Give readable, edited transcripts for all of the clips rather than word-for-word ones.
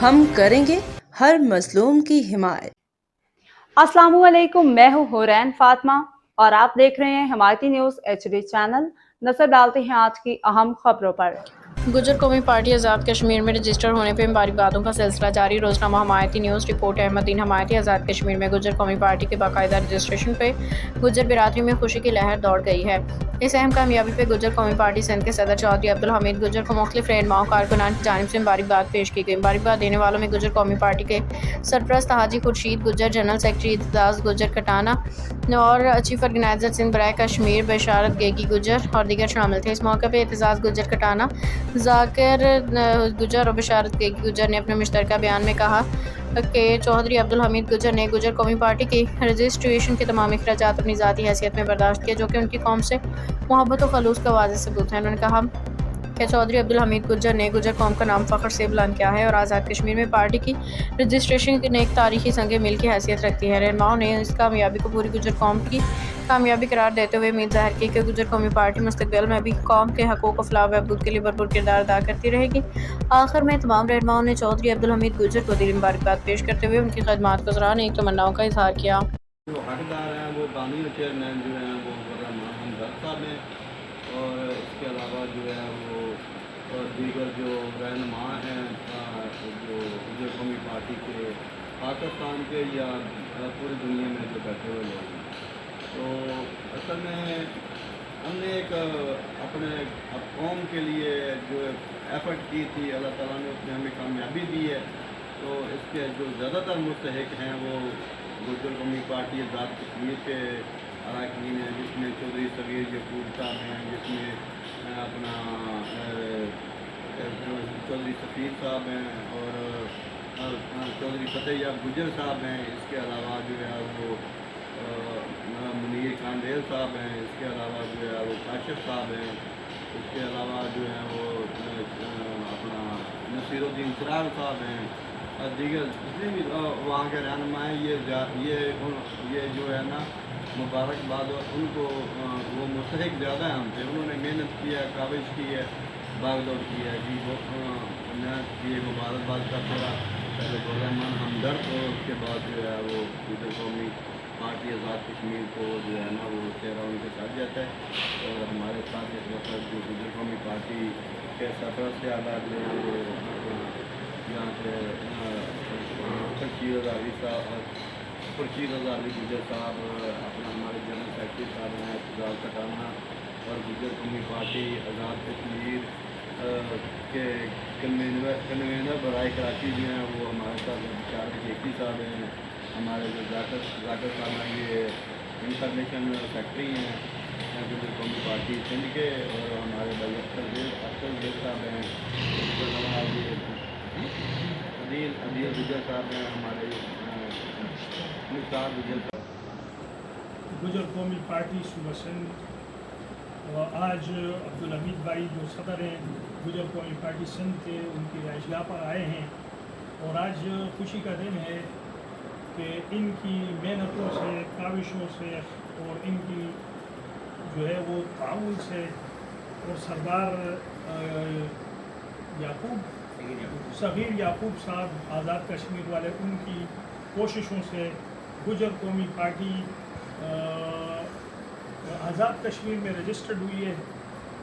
ہم کریں گے ہر مظلوم کی حمایت۔ السلام علیکم، میں ہوں حورین فاطمہ اور آپ دیکھ رہے ہیں حمایتی نیوز HD چینل۔ نظر ڈالتے ہیں آج کی اہم خبروں پر۔ گجر قومی پارٹی آزاد کشمیر میں رجسٹر ہونے پہ مبارکبادوں کا سلسلہ جاری۔ روزنامہ حمایتی نیوز رپورٹ۔ احمد دین حمایتی آزاد کشمیر میں گجر قومی پارٹی کے باقاعدہ رجسٹریشن پہ گجر برادری میں خوشی کی لہر دوڑ گئی ہے۔ اس اہم کامیابی پہ گجر قومی پارٹی سندھ کے صدر چودھری عبدالحمید گجر کو مختلف رہنماؤں کارکنان کی جانب سے مبارکباد پیش کی گئی۔ مبارکباد دینے والوں میں گجر قومی پارٹی کے سرپرست حاجی خورشید گجر، جنرل سیکرٹری اعتزاز گجر کٹانہ اور چیف آرگنائزر سندھ برائے کشمیر بشارت گیگی گجر اور دیگر شامل تھے۔ اس موقع پہ اعتزاز گجر کٹانہ، ذاکر گجر اور بشارت گیگی گجر نے اپنے مشترکہ بیان میں کہا کہ چودھری عبدالحمید گجر نے گجر قومی پارٹی کی رجسٹریشن کے تمام اخراجات اپنی ذاتی حیثیت میں برداشت کیے، جو کہ ان کی قوم سے محبت و خلوص کا واضح ثبوت ہے۔ انہوں نے کہا کہ چودھری عبدالحمید گجر نے گجر قوم کا نام فخر سے بلند کیا ہے اور آزاد کشمیر میں پارٹی کی رجسٹریشن کی ایک تاریخی سنگ میل کی حیثیت رکھتی ہے۔ رہنماؤں نے اس کامیابی کو پوری گجر قوم کی کامیابی قرار دیتے ہوئے امید ظاہر کی کہ گجر قومی پارٹی مستقبل میں بھی قوم کے حقوق و فلاح و بہبود کے لیے بھرپور کردار ادا کرتی رہے گی۔ آخر میں تمام رہنماؤں نے چودھری عبدالحمید گجر کو دلی مبارکباد پیش کرتے ہوئے ان کی خدمات کو سراہا، نیک تمناؤں کا اظہار کیا۔ جو حقدار ہیں وہ بانی چیئرمین جو ہیں وہ ہمدرد صاحب ہیں، اور اس کے علاوہ جو ہے وہ دیگر جو رہنما ہیں جو گجر قومی پارٹی کے پاکستان کے یا پوری دنیا میں جو بیٹھے ہوئے لوگ ہیں، تو اصل میں ہم نے ایک اپنے قوم کے لیے جو ایفرٹ کی تھی، اللہ تعالیٰ نے اس میں ہمیں کامیابی دی ہے، تو اس کے جو زیادہ تر مستحق ہیں وہ گجر قومی پارٹی آزاد کشمیر کے اراکین ہیں، جس میں چودھری صغیر یعقوب صاحب ہیں، جس میں اپنا چودھری سفیر صاحب ہیں اور چودھری فتح یاب گجر صاحب ہیں۔ اس کے علاوہ جو ہے وہ منیر کاندیل صاحب ہیں، اس کے علاوہ جو ہے وہ کاشف صاحب ہیں، اس کے علاوہ جو ہے وہ اپنا نصیر الدین چراغ صاحب ہیں اور دیگر جتنے بھی وہاں کے رہنما ہیں۔ یہ جو ہے نا مبارکباد ان کو وہ مستحق زیادہ ہیں ہم سے، انہوں نے محنت کی ہے، کاوش کی ہے، بھاگ دوڑ کی ہے جی، وہ محنت کی ہے، مبارکباد کا پورا پہلے گورنمنٹ ہمدرد اور اس کے بعد جو ہے وہ گجر قومی پارٹی آزاد کشمیر کو جو ہے نا وہ چہرہ ان کے ساتھ جاتا ہے۔ اور ہمارے ساتھ اس وقت جو گجر قومی پارٹی کے سرپرست سے آزاد جو ہیں وہ یہاں سے خورشید آزادی گجر صاحب، اپنا ہمارے جنرل سیکرٹری صاحب ہیں اعتزاز کٹانہ، اور گجر قومی پارٹی آزاد کشمیر کے کنوینر برائے کراچی جو ہیں وہ ہمارے ساتھ بشارت گیگی صاحب ہیں، ہمارے جو ذاکر صاحب ہیں یہ انفارمیشن سیکرٹری ہیں گجر قومی پارٹی سندھ کے، اور ہمارے بھائی اختر زید صاحب ہیں، اس کے علاوہ یہ عدیل گجر صاحب ہیں، ہمارے مختار گجر صاحب۔ گجر قومی پارٹی صوبہ سندھ آج عبدالحمید بھائی جو صدر ہیں گجر قومی پارٹی سندھ کے، ان کی رہائش گاہ پر آئے ہیں، اور آج خوشی کا دن ہے کہ ان کی محنتوں سے، کاوشوں سے اور ان کی جو ہے وہ تعاون سے اور سردار صغیر یعقوب صاحب آزاد کشمیر والے، ان کی کوششوں سے گجر قومی پارٹی آزاد کشمیر میں رجسٹرڈ ہوئی ہے۔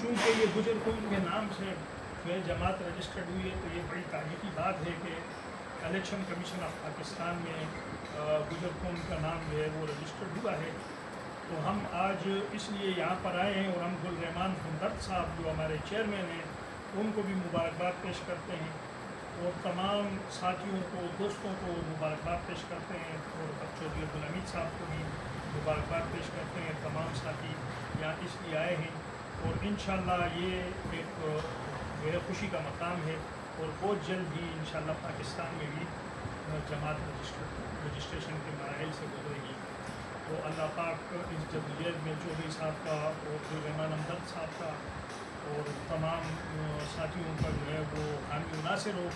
چونکہ یہ گجر قوم کے نام سے جو ہے جماعت رجسٹرڈ ہوئی ہے، تو یہ بڑی تاریخی بات ہے کہ الیکشن کمیشن آف پاکستان میں گجر قوم کا نام جو ہے وہ رجسٹرڈ ہوا ہے۔ تو ہم آج اس لیے یہاں پر آئے ہیں، اور ہم گل رحمان ہمدرد صاحب جو ہمارے چیئرمین ہیں ان کو بھی مبارکباد پیش کرتے ہیں، اور تمام ساتھیوں کو، دوستوں کو مبارکباد پیش کرتے ہیں، اور چودھری عبدالحمید صاحب کو بھی مبارکباد پیش کرتے ہیں۔ تمام ساتھی یہاں اس لیے آئے ہیں، اور انشاءاللہ یہ ایک جو ہے خوشی کا مقام ہے، اور بہت جلد ہی انشاءاللہ پاکستان میں بھی جماعت رجسٹریشن کے مراحل سے گزرے گی۔ تو اللہ پاک اس جدوجہد میں چودھری صاحب کا اور گل رحمان ہمدرد صاحب کا اور تمام ساتھیوں کا جو ہے وہ حامی و ناصر ہو،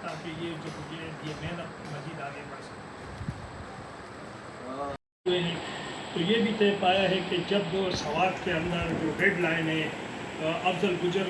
تاکہ یہ جدوجہد، یہ محنت مزید آگے بڑھ سکے۔ تو یہ بھی طے پایا ہے کہ جب سوات کے اندر جو ڈیڈ لائن ہے افضل گجر